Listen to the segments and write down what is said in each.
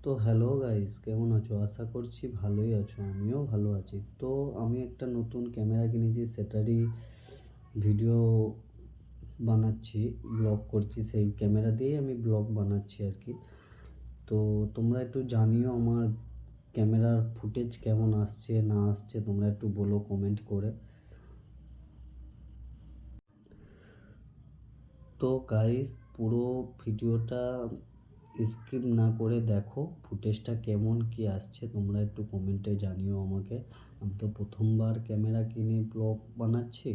তো hello guys, কেমন আছো? আশা করছি ভালোই আছো। আমিও ভালো আছি। তো আমি একটা নতুন ক্যামেরা কিনেছি, সেটারই ভিডিও বানাচ্ছি, ব্লগ করছি। সেই ক্যামেরা দিয়েই আমি ব্লগ বানাচ্ছি আর কি। তো তোমরা একটু জানিও আমার ক্যামেরার ফুটেজ কেমন আসছে না আসছে, তোমরা একটু বলো কমেন্ট করে। তো গাইস, পুরো ভিডিওটা স্কিপ না করে দেখো, ফুটেজটা কেমন কি আসছে তোমরা একটু কমেন্টে জানিও আমাকে। আমি তো প্রথমবার ক্যামেরা কিনে ব্লগ বানাচ্ছি।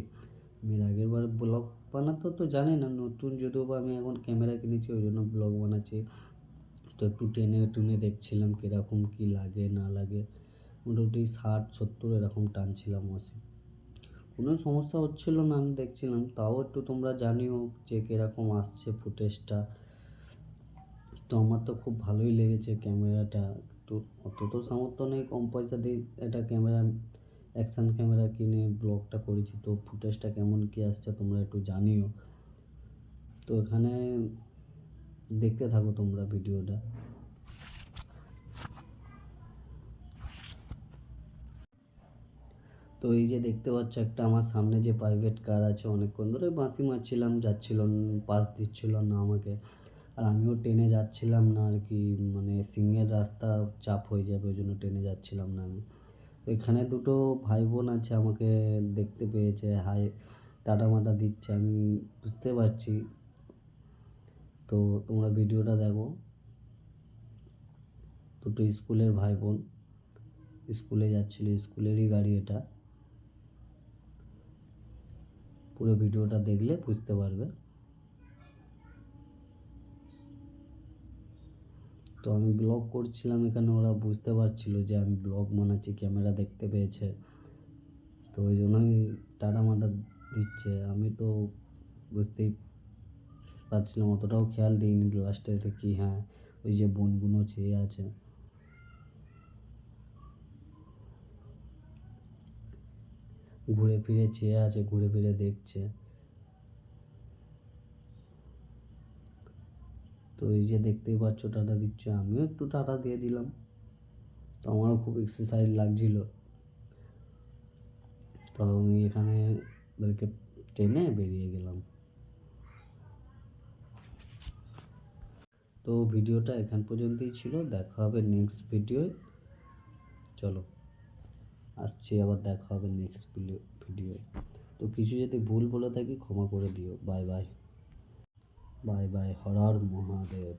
আমি আগের বার ব্লগ বানাতে তো জানি না, নতুন যদিও বা আমি এখন ক্যামেরা কিনেছি ওই জন্য ব্লগ বানাচ্ছি। তো একটু টেনে টুনে দেখছিলাম কীরকম কী লাগে না লাগে। মোটামুটি 60-70 এরকম টানছিলাম বসে, কোনো সমস্যা হচ্ছিল না, আমি দেখছিলাম। তাও একটু তোমরা জানিও যে কীরকম আসছে ফুটেজটা। তো আমার তো খুব ভালোই লেগেছে ক্যামেরাটা। তো অত তো সামর্থ্য নেই কম পয়সা দিয়ে একটা ক্যামেরা, অ্যাকশান ক্যামেরা কিনে ব্লগটা করেছি। তো ফুটেজটা কেমন কী আসছে তোমরা একটু জানিও। তো এখানে দেখতে থাকো তোমরা ভিডিওটা। তো এই যে দেখতে পাচ্ছ একটা আমার সামনে যে প্রাইভেট কার আছে, অনেকক্ষণ ধরে বাঁশি মারছিলাম, যাচ্ছিল পাস দিচ্ছিল না আমাকে। আর আমিও ট্রেনে যাচ্ছিলাম না আর কি, মানে সিংহের রাস্তা চাপ হয়ে যাবে ওই জন্য ট্রেনে যাচ্ছিলাম না আমি। তো এখানে দুটো ভাই বোন আছে, আমাকে দেখতে পেয়েছে, হাই টাটা মাটা দিচ্ছে, আমি বুঝতে পারছি। তো তোমরা ভিডিওটা দেখো। দুটো স্কুলের ভাই বোন স্কুলে যাচ্ছিলো, স্কুলেরই গাড়ি এটা। পুরো ভিডিওটা দেখলে বুঝতে পারবে। তো আমি ব্লগ করছিলাম এখানে, ওরা বুঝতে পারছিল যে আমি ব্লগ বানাচ্ছি, ক্যামেরা দেখতে পেয়েছে। তো ওই জন্যই টাটা মাটা দিচ্ছে। আমি তো বুঝতেই পারছিলাম, অতটাও খেয়াল দিইনি লাস্টে কি। হ্যাঁ, ওই যে বোনগুলো চেয়ে আছে, ঘুরে ফিরে চেয়ে আছে, ঘুরে ফিরে দেখছে। তো এই যে দেখতেই পাচ্ছ টাটা দিচ্ছে, আমিও একটু টাটা দিয়ে দিলাম। তো আমারও খুব এক্সারসাইজ লাগছিল। তো আমি এখানে ওদেরকে টেনে বেরিয়ে গেলাম। তো ভিডিওটা এখান পর্যন্তই ছিল, দেখা হবে নেক্সট ভিডিওয়। চলো, আসছি আবার, দেখা হবে নেক্সট ভিডিওয়। তো কিছু যদি ভুল বলে থাকি ক্ষমা করে দিও। Bye bye, bye bye, Har Har Mahadev.